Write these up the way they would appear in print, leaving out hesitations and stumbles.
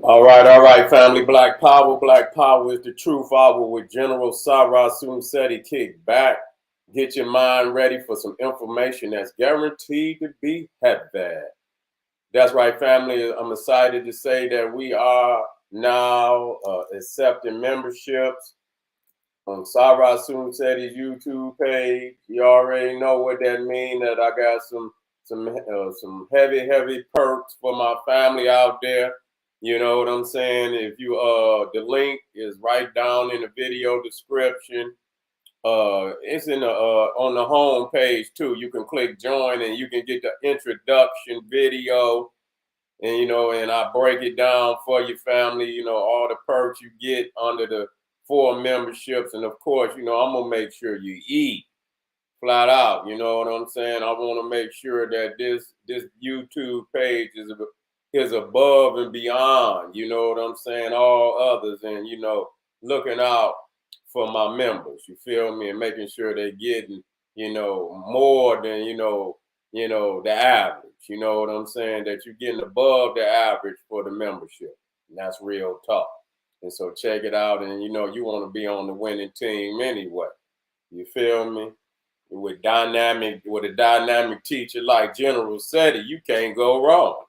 All right, family. Black Power. Black Power is the truth. Hour with General Sarah Seti. Kick back. Get your mind ready for some information that's guaranteed to be heavy. That's right, family. I'm excited to say that we are now accepting memberships on Sarah Seti's YouTube page. You already know what that means. That I got some heavy perks for my family out there. You know what I'm saying? If you the link is right down in the video description. It's in the on the home page too. You can click join and you can get the introduction video, and and I break it down for your family. All the perks you get under the four memberships, and of course, I'm gonna make sure you eat flat out. You know what I'm saying? I want to make sure that this YouTube page is above and beyond. You know what I'm saying? All others, and looking out for my members. You feel me? And making sure they're getting more than the average. You know what I'm saying? That you're getting above the average for the membership. And that's real talk. And so check it out, and you want to be on the winning team anyway. You feel me? With a dynamic teacher like General Seti, you can't go wrong.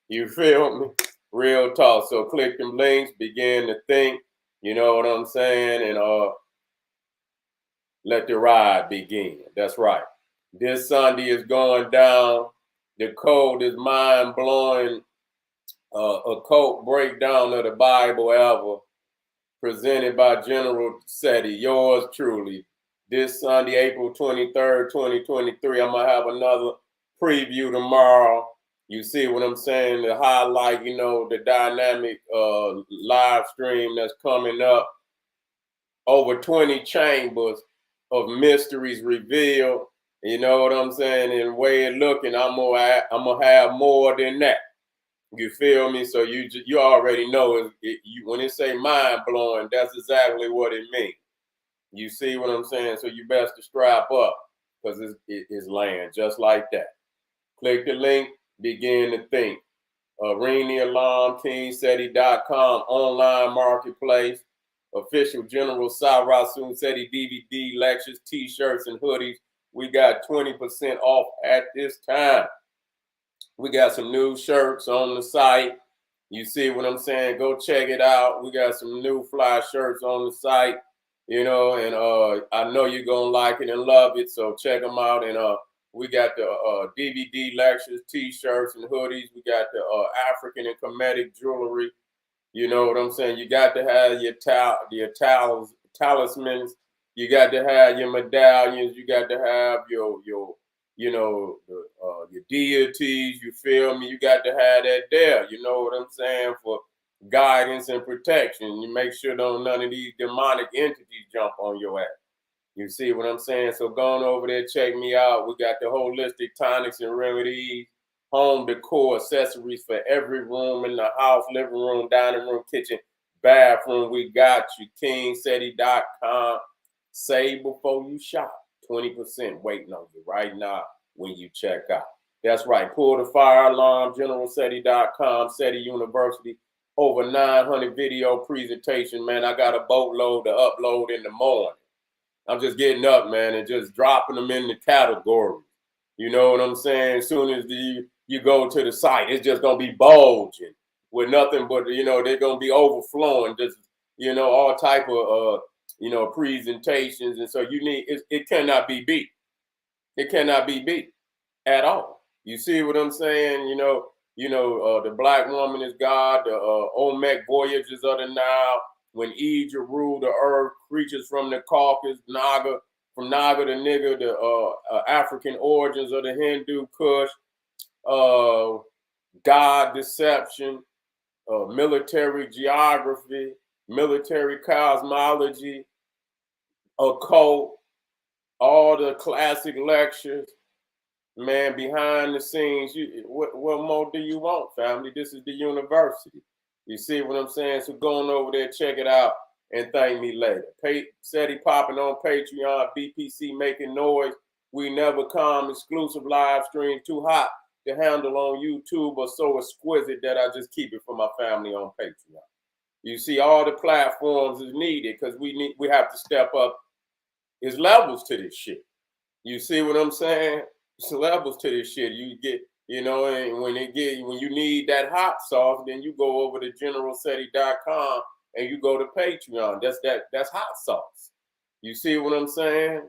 You feel me? Real talk. So click them links, begin to think, you know what I'm saying, and let the ride begin. That's right. This Sunday is going down. The code is mind blowing. A code breakdown of the Bible ever, presented by General Seti, yours truly. This Sunday, April 23rd, 2023. I'm going to have another preview tomorrow. You see what I'm saying? To highlight, the dynamic live stream that's coming up. Over 20 chambers of mysteries revealed. You know what I'm saying? And the way it looking, I'm gonna have more than that. You feel me? So you already know when it say mind blowing, that's exactly what it means. You see what I'm saying? So you best to strap up because it's land just like that. Click the link, begin to think. Ring Alarm, KingSeti.com, online marketplace, official General Sarah Seti DVD, lectures, t-shirts, and hoodies. We got 20% off at this time. We got some new shirts on the site. You see what I'm saying? Go check it out. We got some new fly shirts on the site, and I know you're going to like it and love it. So check them out. And we got the DVD lectures, t-shirts, and hoodies. We got the African and Kemetic jewelry. You know what I'm saying? You got to have your talismans. You got to have your medallions. You got to have your deities. You feel me? You got to have that there. You know what I'm saying? For guidance and protection. You make sure none of these demonic entities jump on your ass. You see what I'm saying? So going over there, check me out. We got the holistic tonics and remedies, home decor, accessories for every room in the house, living room, dining room, kitchen, bathroom. We got you. KingSeti.com. Save before you shop. 20% waiting on you right now when you check out. That's right. Pull the fire alarm. GeneralSeti.com. Seti University. Over 900 video presentation, man. I got a boatload to upload in the morning. I'm just getting up, man, and just dropping them in the categories. You know what I'm saying? As soon as you go to the site, it's just gonna be bulging with nothing but they're gonna be overflowing. Just all type of presentations, and so it cannot be beat. It cannot be beat at all. You see what I'm saying? The Black Woman is God. The Olmec voyages of the Nile. When Egypt ruled the earth, creatures from the Caucasus, from Naga to Nigger, the African origins of the Hindu Kush, God deception, military geography, military cosmology, occult, all the classic lectures, man, behind the scenes. What more do you want, family? This is the university. You see what I'm saying? So going over there, check it out, and thank me later. Seti popping on Patreon, BPC making noise. We never come. Exclusive live stream. Too hot the handle on YouTube are so exquisite that I just keep it for my family on Patreon. You see, all the platforms is needed because we have to step up. There's levels to this shit. You see what I'm saying? There's levels to this shit. You get, and when you need that hot sauce, then you go over to generalseti.com and you go to Patreon. That's hot sauce. You see what I'm saying?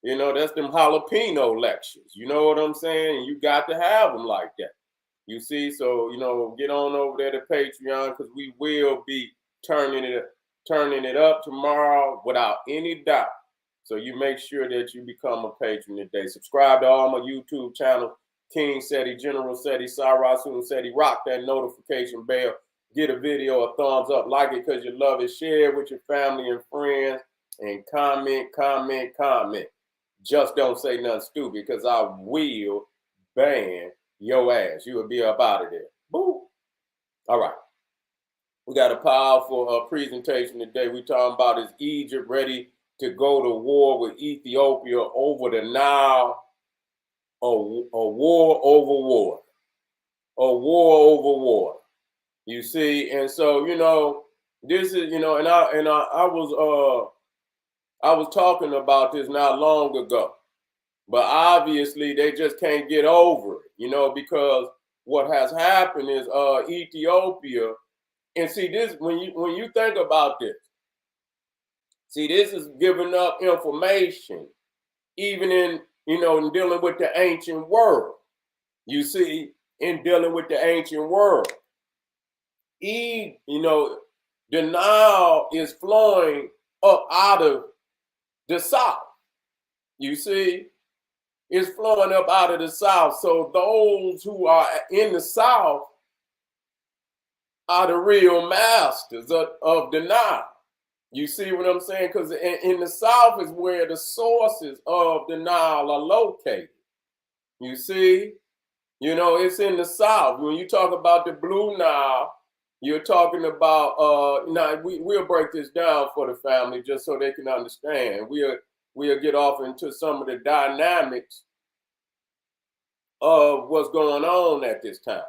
That's them jalapeno lectures. You know what I'm saying? You got to have them like that. You see, so get on over there to Patreon because we will be turning it up tomorrow without any doubt. So you make sure that you become a patron today. Subscribe to all my YouTube channels, King Seti, General Seti, Sarasun Seti. Rock that notification bell. Get a video a thumbs up. Like it because you love it. Share it with your family and friends. And comment. Just don't say nothing stupid because I will ban your ass. You will be up out of there. Boo. All right. We got a powerful presentation today. We're talking about is Egypt ready to go to war with Ethiopia over the Nile? A war over war. A war over war. You see, and so this is and I was talking about this not long ago, but obviously they just can't get over it, because what has happened is Ethiopia, and see this when you think about this, see this is giving up information, even in in dealing with the ancient world. You see, in dealing with the ancient world, the Nile is flowing up out of the south. You see, it's flowing up out of the south. So those who are in the south are the real masters of the Nile. You see what I'm saying? Because in the south is where the sources of the Nile are located. You see, it's in the south. When you talk about the Blue Nile, you're talking about now we'll break this down for the family just so they can understand. We'll get off into some of the dynamics of what's going on at this time.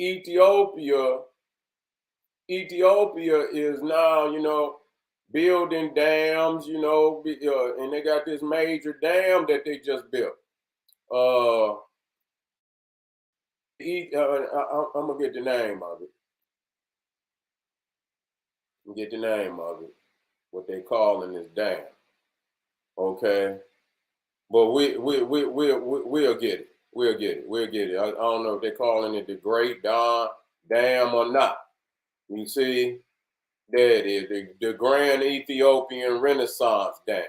Ethiopia is now, building dams, and they got this major dam that they just built. I'm gonna get the name of it. What they calling this dam? Okay, but we'll get it. We'll get it. I don't know if they're calling it the Great Dam or not. You see, there it is, the Grand Ethiopian Renaissance Dam.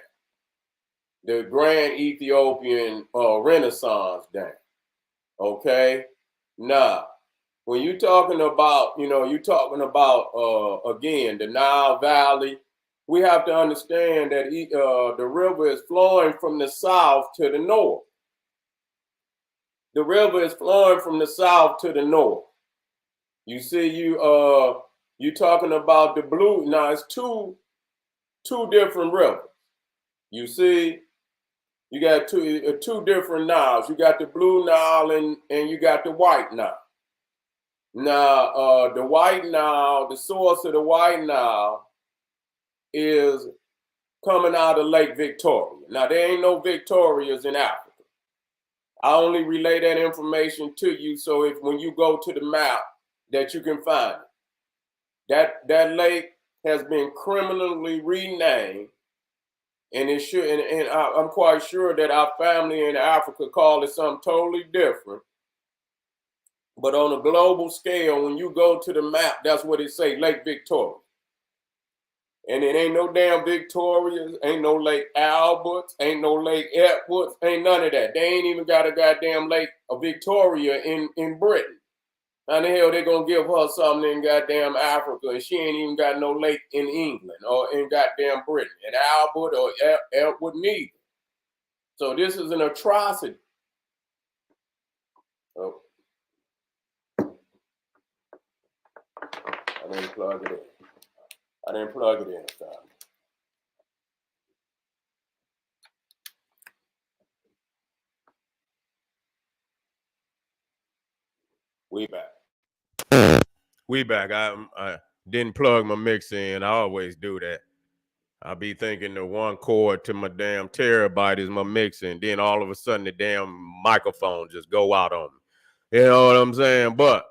The Grand Ethiopian Renaissance Dam. Okay, now when you're talking about, again, the Nile Valley, we have to understand that the river is flowing from the south to the north. The river is flowing from the south to the north. You see, you're talking about the blue. Now it's two different rivers. You see, you got two different Niles. You got the Blue Nile and you got the White Nile. Now, the White Nile, the source of the White Nile is coming out of Lake Victoria. Now, there ain't no Victorias in Africa. I only relay that information to you so if when you go to the map that you can find it. That lake has been criminally renamed, and it should. And I'm quite sure that our family in Africa call it something totally different. But on a global scale, when you go to the map, that's what it say, Lake Victoria. And it ain't no damn Victorias, ain't no Lake Alberts, ain't no Lake Edwards, ain't none of that. They ain't even got a goddamn Lake of Victoria in Britain. How the hell they gonna give her something in goddamn Africa and she ain't even got no lake in England or in goddamn Britain, in Albert or Edward neither. So this is an atrocity. Oh. I didn't plug it in, son. We back. We back. I didn't plug my mix in. I always do that. I be thinking the one cord to my damn terabyte is my mixer, and then all of a sudden the damn microphone just go out on me. You know what I'm saying? But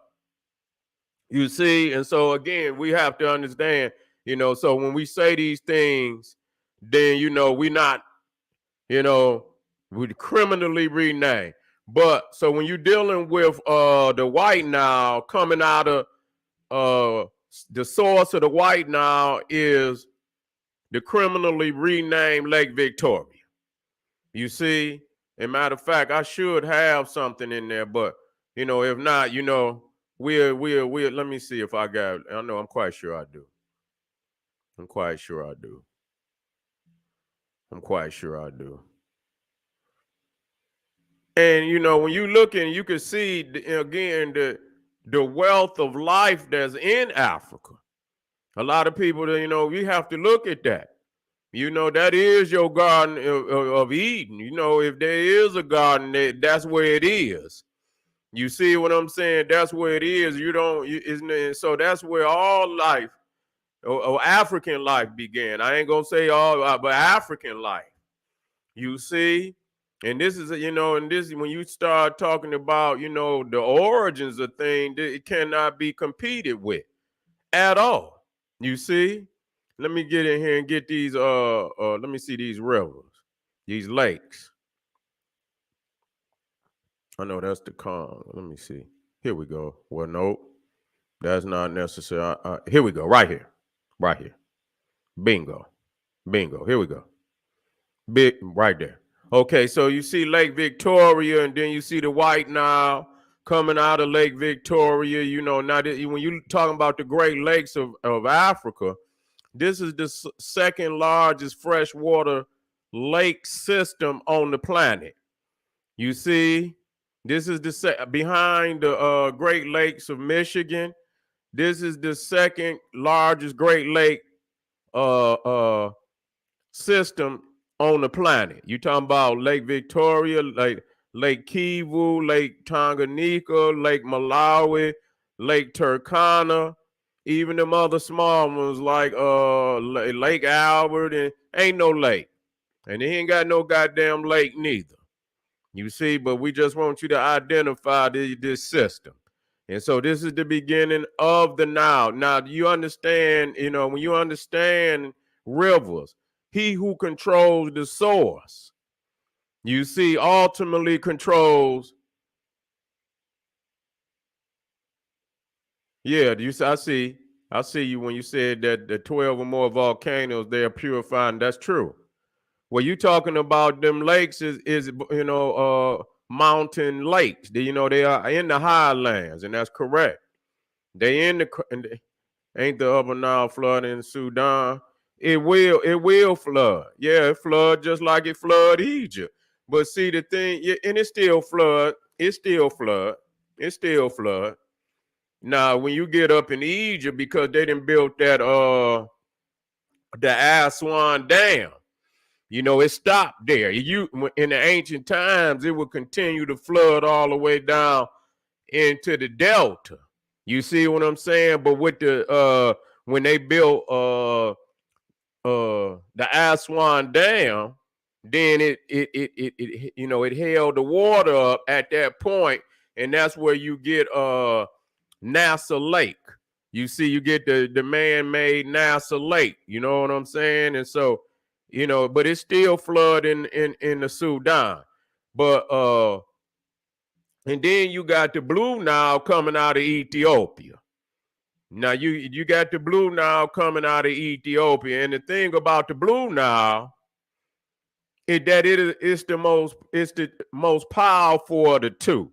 you see, and so again, we have to understand, so when we say these things, then we not, we criminally rename. But so when you're dealing with the White Nile coming out of the source of the White Nile is the criminally renamed Lake Victoria. You see, and matter of fact, I should have something in there, but if not, we'll let me see if I got it. I know I'm quite sure I do. I'm quite sure I do. I'm quite sure I do. And when you look and you can see again the wealth of life that's in Africa. A lot of people, we have to look at that. That is your garden of Eden. If there is a garden, that's where it is. You see what I'm saying? That's where it is. So that's where all life, or African life began. I ain't gonna say all, but African life. You see? And this is, and this, when you start talking about, the origins of things, it cannot be competed with at all. You see? Let me get in here and get these, let me see these rivers, these lakes. I know that's the Kong. Let me see. Here we go. Well, nope. That's not necessary. Here we go. Right here. Right here. Bingo. Bingo. Here we go. Big, right there. Okay, so you see Lake Victoria, and then you see the White Nile coming out of Lake Victoria. Now when you're talking about the Great Lakes of Africa, this is the second largest freshwater lake system on the planet. You see, this is behind the Great Lakes of Michigan. This is the second largest Great Lake system on the planet. You talking about Lake Victoria, Lake Kivu, Lake Tanganyika, Lake Malawi, Lake Turkana, even them other small ones like Lake Albert, and ain't no lake. And they ain't got no goddamn lake neither. You see, but we just want you to identify this system. And so this is the beginning of the Nile. Now, you understand, when you understand rivers, he who controls the source, you see, ultimately controls. Yeah, I see you when you said that the 12 or more volcanoes, they are purifying. That's true. What you talking about them lakes is mountain lakes. They are in the highlands, and that's correct. They ain't the upper Nile flood in Sudan. It will flood. Yeah, it flood just like it flood Egypt. But see the thing, and it still flood. It still flood. It still flood. Now, when you get up in Egypt, because they didn't build that the Aswan Dam, it stopped there. In the ancient times, it would continue to flood all the way down into the delta. You see what I'm saying? But with the when they built the Aswan Dam, then it held the water up at that point, and that's where you get NASA Lake. You see, you get the man-made NASA Lake. You know what I'm saying? And so, but it's still flooding in the Sudan. But and then you got the Blue Nile coming out of Ethiopia. Now you got the Blue Nile coming out of Ethiopia, and the thing about the Blue Nile is that it's the most powerful of the two.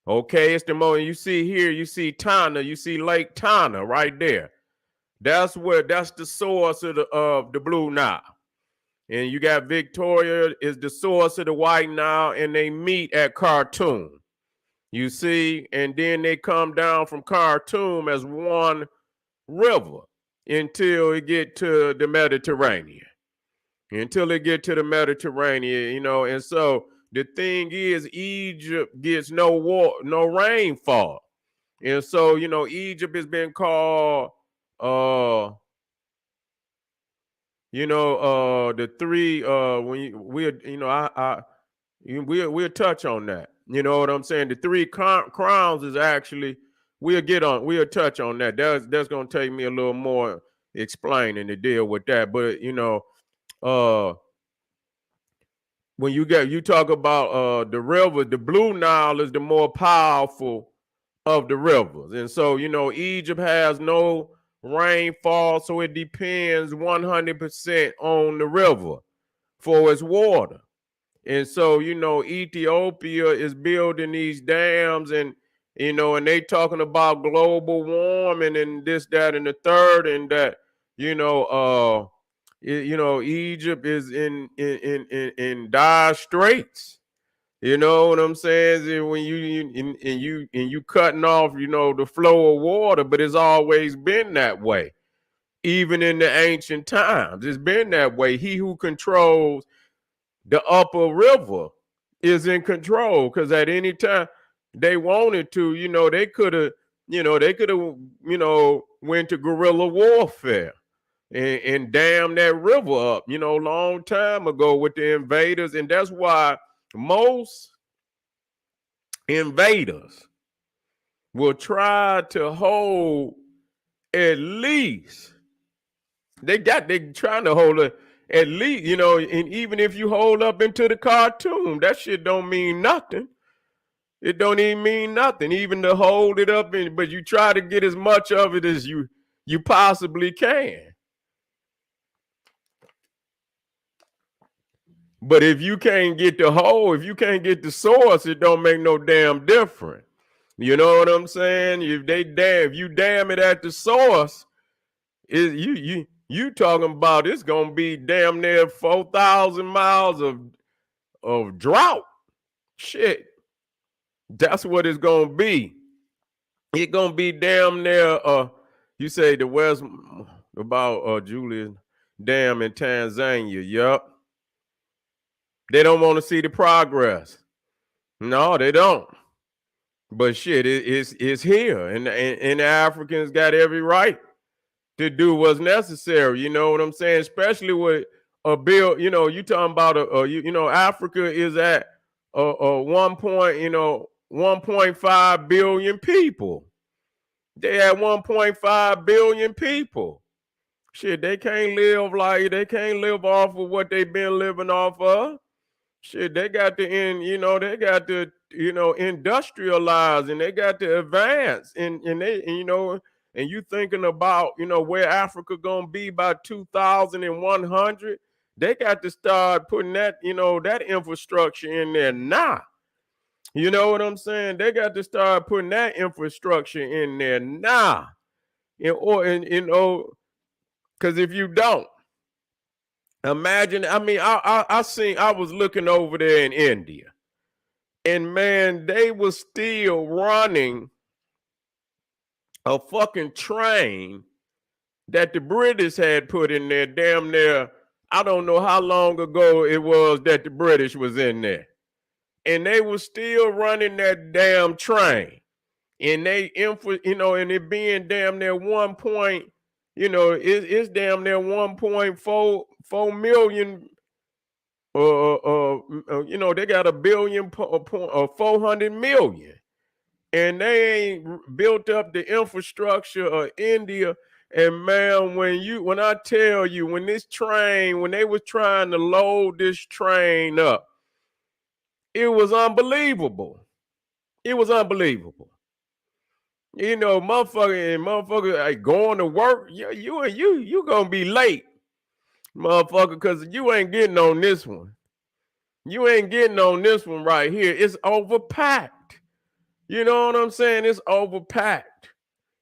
Okay, it's the most. You see here, you see Tana, you see Lake Tana right there. That's the source of the Blue Nile, and you got Victoria is the source of the White Nile, and they meet at Khartoum. You see, and then they come down from Khartoum as one river until it get to the Mediterranean. Until it get to the Mediterranean, and so the thing is, Egypt gets no rainfall. And so, Egypt has been called, the three, we'll touch on that. You know what I'm saying? The three crowns is actually, we'll touch on that. That's going to take me a little more explaining to deal with that. But, when you talk about the river, the Blue Nile is the more powerful of the rivers. And so, Egypt has no rainfall, so it depends 100% on the river for its water. And so, Ethiopia is building these dams, and and they talking about global warming and this, that, and the third, and that, Egypt is in dire straits. You know what I'm saying? When you cutting off, the flow of water, but it's always been that way. Even in the ancient times, it's been that way. He who controls the upper river is in control, because at any time they wanted to, they could have, went to guerrilla warfare and dam that river up, long time ago with the invaders. And that's why most invaders will try to hold at least, they trying to hold at least, and even if you hold up into the Khartoum, that shit don't mean nothing. It don't even mean nothing, even to hold it up, but you try to get as much of it as you possibly can. But if you can't get the whole, if you can't get the source, it don't make no damn difference. You know what I'm saying? If you dam it at the source, you talking about it's gonna be damn near 4,000 miles of drought. Shit, that's what it's gonna be. It's gonna be damn near. You say the West about Julius Dam in Tanzania. Yup. They don't want to see the progress. No, they don't. But shit, it's here, and the Africans got every right to do what's necessary. You know what I'm saying? Especially with a bill. You talking about Africa is at 1.5 billion people. They at 1.5 billion people. Shit, they can't live off of what they've been living off of. Shit, they got to industrialize, and they got to advance, and you thinking about, where Africa gonna be by 2100, they got to start putting that, that infrastructure in there now. You know what I'm saying? They got to start putting that infrastructure in there now. Because if you don't, imagine, I mean, I was looking over there in India, and man, they was still running a fucking train that the British had put in there damn near, I don't know how long ago it was that the British was in there. And they was still running that damn train. And and it being damn near it's damn near 1.4 million. They got 400 million, and they ain't built up the infrastructure of India. And man, when I tell you, when they was trying to load this train up, it was unbelievable. It was unbelievable. Motherfucker, like going to work, you gonna be late, motherfucker, because you ain't getting on this one. You ain't getting on this one right here. It's overpacked. You know what I'm saying? It's overpacked.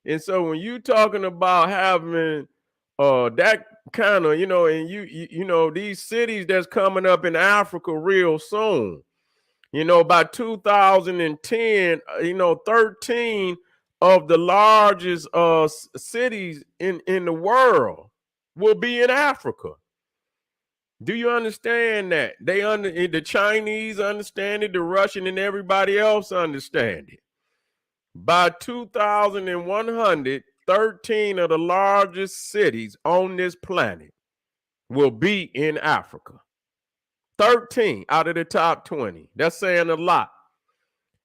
And so when you talking about having that kind of, and these cities that's coming up in Africa real soon, by 2010, 13 of the largest cities in the world will be in Africa. Do you understand that? The Chinese understand it, the Russian and everybody else understand it. By 2100, 13 of the largest cities on this planet will be in Africa. 13 out of the top 20. That's saying a lot.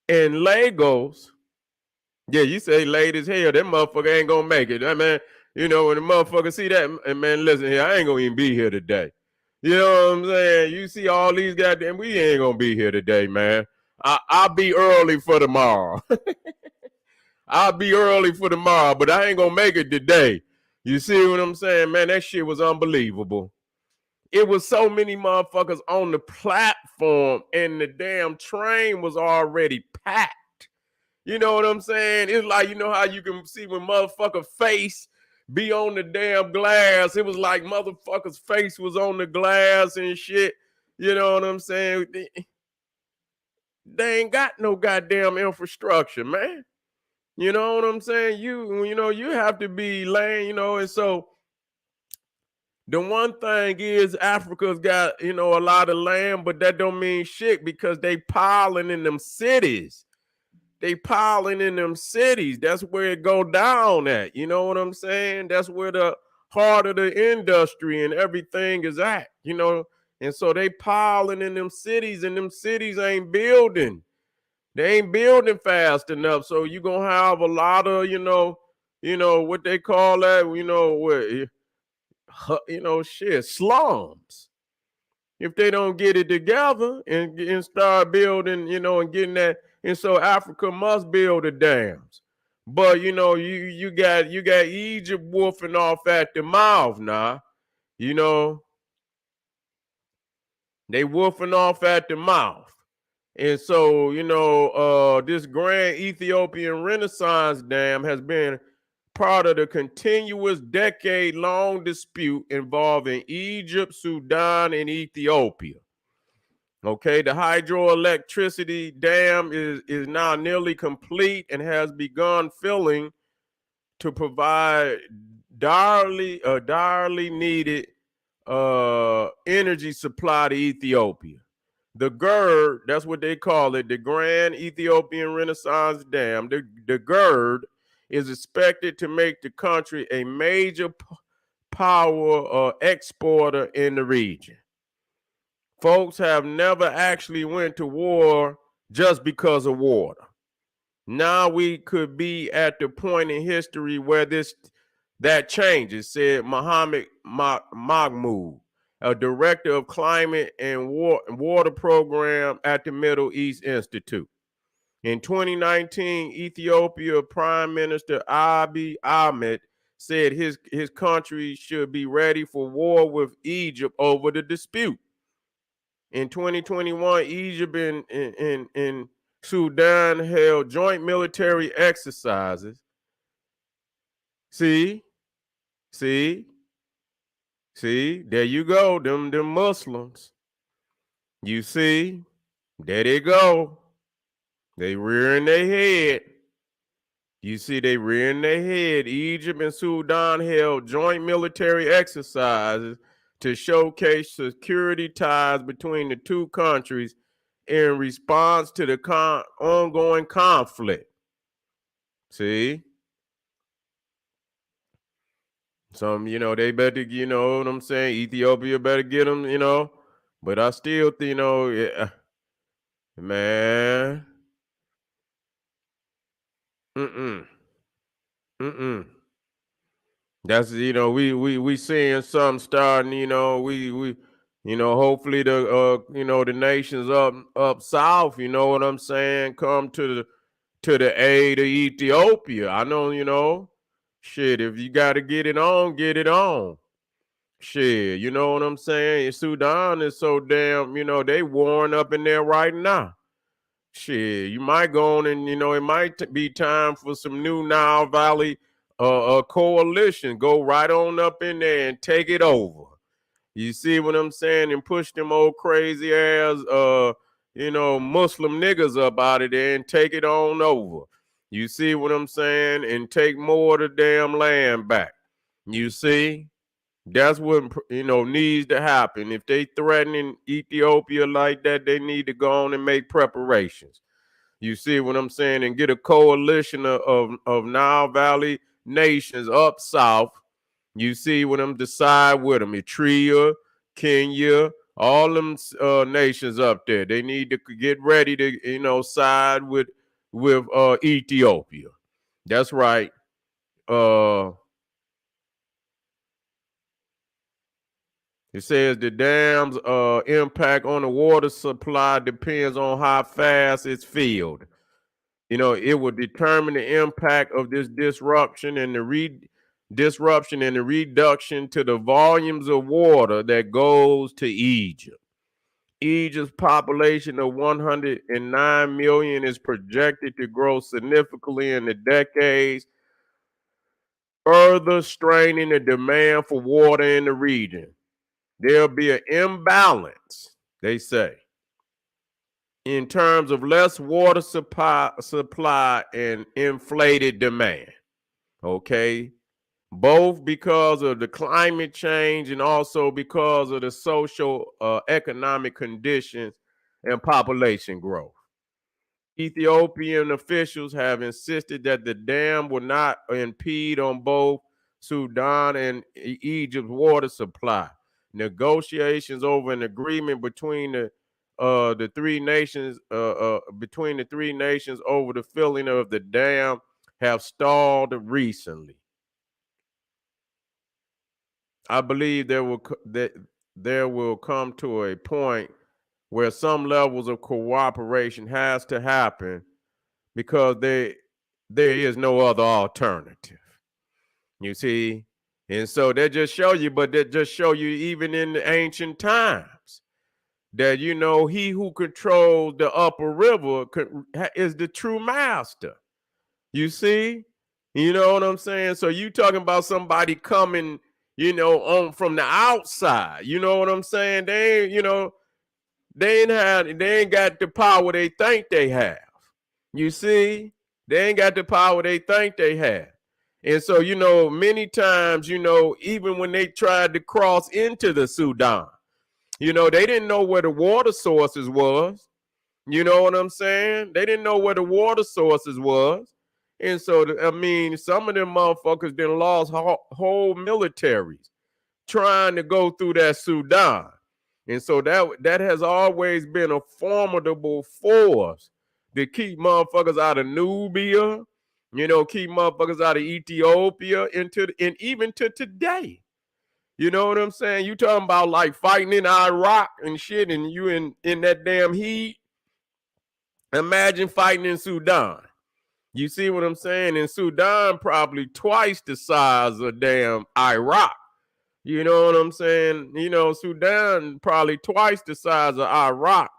And Lagos, yeah, you say late as hell, that motherfucker ain't gonna make it. I mean, you know, when the motherfucker see that, and man, listen here, I ain't gonna even be here today. You know what I'm saying? You see all these goddamn, we ain't gonna be here today, man. I'll be early for tomorrow. I'll be early for tomorrow, but I ain't gonna make it today. You see what I'm saying? Man, that shit was unbelievable. It was so many motherfuckers on the platform, and the damn train was already packed. You know what I'm saying? It's like, you know how you can see when motherfucker face be on the damn glass. It was like motherfucker's face was on the glass and shit. You know what I'm saying? They ain't got no goddamn infrastructure, man. You know what I'm saying? You have to be lame, you know, and so the one thing is Africa's got, you know, a lot of land, but that don't mean shit because they piling in them cities. They piling in them cities. That's where it go down at. You know what I'm saying? That's where the heart of the industry and everything is at, you know. And so they piling in them cities, and them cities ain't building. They ain't building fast enough. So you're gonna have a lot of, what they call that, shit, slums. If they don't get it together and start building, and getting that, and so Africa must build the dams. But you got Egypt wolfing off at the mouth now. You know, they wolfing off at the mouth. And so, this grand Ethiopian Renaissance Dam has been part of the continuous decade-long dispute involving Egypt, Sudan, and Ethiopia. Okay, the hydroelectricity dam is now nearly complete and has begun filling to provide direly needed energy supply to Ethiopia. The GERD, that's what they call it, the Grand Ethiopian Renaissance Dam. The GERD is expected to make the country a major power exporter in the region. Folks have never actually went to war just because of water. Now we could be at the point in history where that changes, said Mohammed Mahmoud, a director of climate and water program at the Middle East Institute. In 2019, Ethiopia Prime Minister Abiy Ahmed said his country should be ready for war with Egypt over the dispute. In 2021, Egypt and Sudan held joint military exercises. See, there you go, them Muslims. You see, there they go. They rearing their head. You see, they rearing their head. Egypt and Sudan held joint military exercises to showcase security ties between the two countries in response to the ongoing conflict. See? Some, they better, you know what I'm saying? Ethiopia better get them, But I still think, man. Mm-mm. That's, we seeing something starting, hopefully the nations up south, you know what I'm saying, come to the aid of Ethiopia. I know, shit, if you got to get it on, get it on. Shit, you know what I'm saying? Sudan is so damn, they warring up in there right now. Shit, you might go on and, it might be time for some new Nile Valley coalition. Go right on up in there and take it over. You see what I'm saying? And push them old crazy ass, Muslim niggas up out of there and take it on over. You see what I'm saying? And take more of the damn land back. You see? That's what needs to happen. If they threatening Ethiopia like that, they need to go on and make preparations. You see what I'm saying? And get a coalition of Nile Valley nations up south. You see what I'm decide with them. Eritrea, Kenya, all them nations up there. They need to get ready to, side with Ethiopia. That's right. It says the dam's impact on the water supply depends on how fast it's filled. It will determine the impact of this disruption and the reduction to the volumes of water that goes to Egypt. Egypt's population of 109 million is projected to grow significantly in the decades, further straining the demand for water in the region. There'll be an imbalance, they say, in terms of less water supply and inflated demand. Okay. Both because of the climate change and also because of the social economic conditions and population growth. Ethiopian officials have insisted that the dam will not impede on both Sudan and Egypt's water supply. Negotiations over an agreement between the three nations over the filling of the dam have stalled recently. I believe there will come to a point where some levels of cooperation has to happen because there is no other alternative. You see? And so that just show you, but that just show you even in the ancient times that, he who controls the upper river is the true master. You see? You know what I'm saying? So you talking about somebody coming, on from the outside. You know what I'm saying? They ain't got the power they think they have. You see? They ain't got the power they think they have. And so, many times, even when they tried to cross into the Sudan, they didn't know where the water sources was. You know what I'm saying? They didn't know where the water sources was. And so, some of them motherfuckers then lost whole militaries trying to go through that Sudan. And so that has always been a formidable force to keep motherfuckers out of Nubia, keep motherfuckers out of Ethiopia and even to today. You know what I'm saying? You talking about like fighting in Iraq and shit, and you in that damn heat. Imagine fighting in Sudan. You see what I'm saying? In Sudan, probably twice the size of damn Iraq. You know what I'm saying? Sudan probably twice the size of Iraq.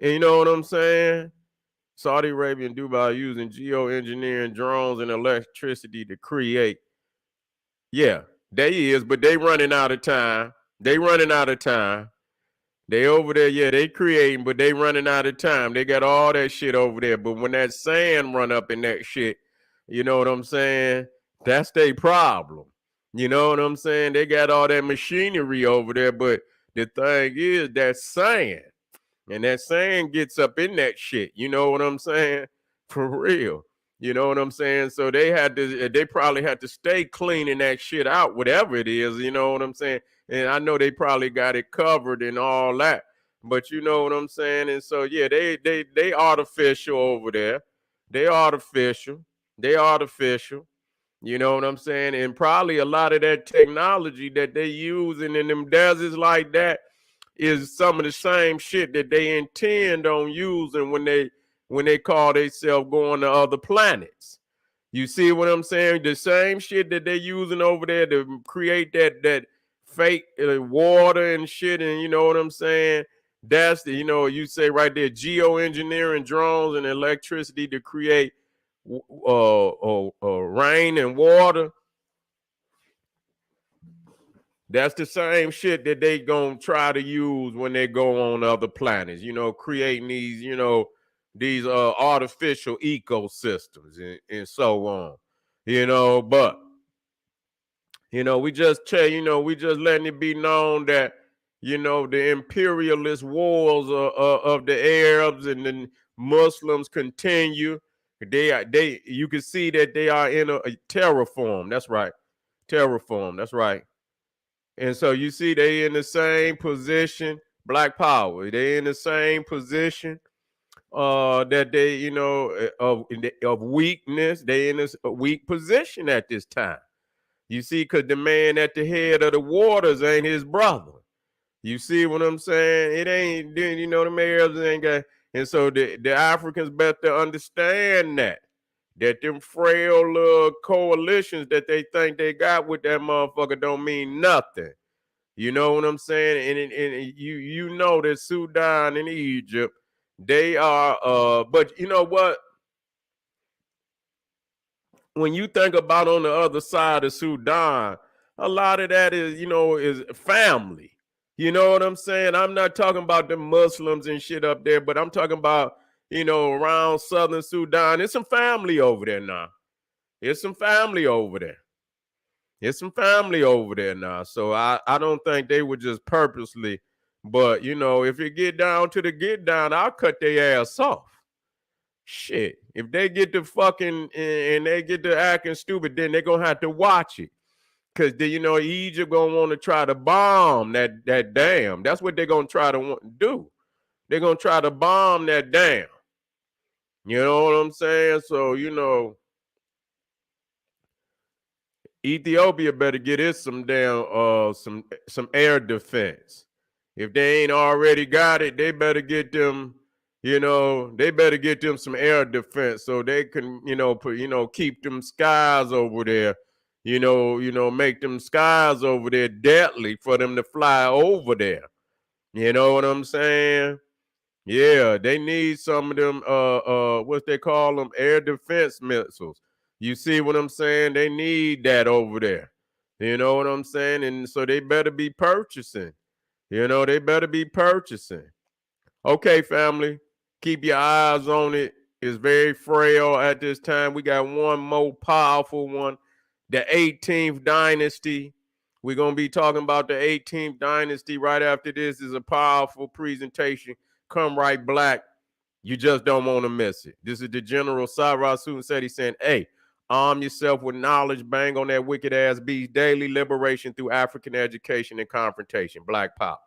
And you know what I'm saying? Saudi Arabia and Dubai using geoengineering drones and electricity to create. Yeah, they is, but they running out of time. They running out of time. They over there, yeah, they creating, but they running out of time. They got all that shit over there. But when that sand run up in that shit, you know what I'm saying? That's their problem. You know what I'm saying? They got all that machinery over there, but the thing is that sand. And that sand gets up in that shit. You know what I'm saying? For real. You know what I'm saying? So they probably had to stay cleaning that shit out, whatever it is. You know what I'm saying? And I know they probably got it covered and all that. But you know what I'm saying? And so yeah, they artificial over there. They artificial. They artificial. You know what I'm saying? And probably a lot of that technology that they using in them deserts like that is some of the same shit that they intend on using when they call themselves going to other planets. You see what I'm saying? The same shit that they're using over there to create that fake water and shit, and you know what I'm saying? That's you say right there, geoengineering drones and electricity to create rain and water. That's the same shit that they gonna try to use when they go on other planets, creating these, these artificial ecosystems and so on, but We just we just letting it be known that the imperialist wars of the Arabs and the Muslims continue. They you can see that they are in a terraform. That's right, terraform. That's right. And so you see they in the same position. Black power. They in the same position that they of weakness. They in a weak position at this time. You see, because the man at the head of the waters ain't his brother. You see what I'm saying? It ain't, the Arabs ain't got, and so the Africans better understand that them frail little coalitions that they think they got with that motherfucker don't mean nothing. You know what I'm saying? And you know that Sudan and Egypt, they are, but you know what? When you think about on the other side of Sudan, a lot of that is family. You know what I'm saying? I'm not talking about the Muslims and shit up there, but I'm talking about, around southern Sudan. There's some family over there now. There's some family over there. There's some family over there now. So I don't think they would just purposely, but if it get down to the get down, I'll cut their ass off. Shit, if they get to fucking and they get to acting stupid, then they're gonna have to watch it. Cause Egypt gonna want to try to bomb that dam. That's what they're gonna try to do. They're gonna try to bomb that dam. You know what I'm saying? So Ethiopia better get it some damn some air defense. If they ain't already got it, they better get them, they better get them some air defense so they can, keep them skies over there, make them skies over there deadly for them to fly over there. You know what I'm saying? Yeah, they need some of them what they call them, air defense missiles. You see what I'm saying? They need that over there. You know what I'm saying? And so they better be purchasing. They better be purchasing. Okay, family, keep your eyes on it. It's very frail at this time. We got one more powerful one, the 18th dynasty. We're going to be talking about the 18th dynasty right after this. Is a powerful presentation. Come right black. You just don't want to miss it. This is the General Cyrus said. He saying, hey, arm yourself with knowledge, bang on that wicked ass beast, daily liberation through African education and confrontation. Black Power.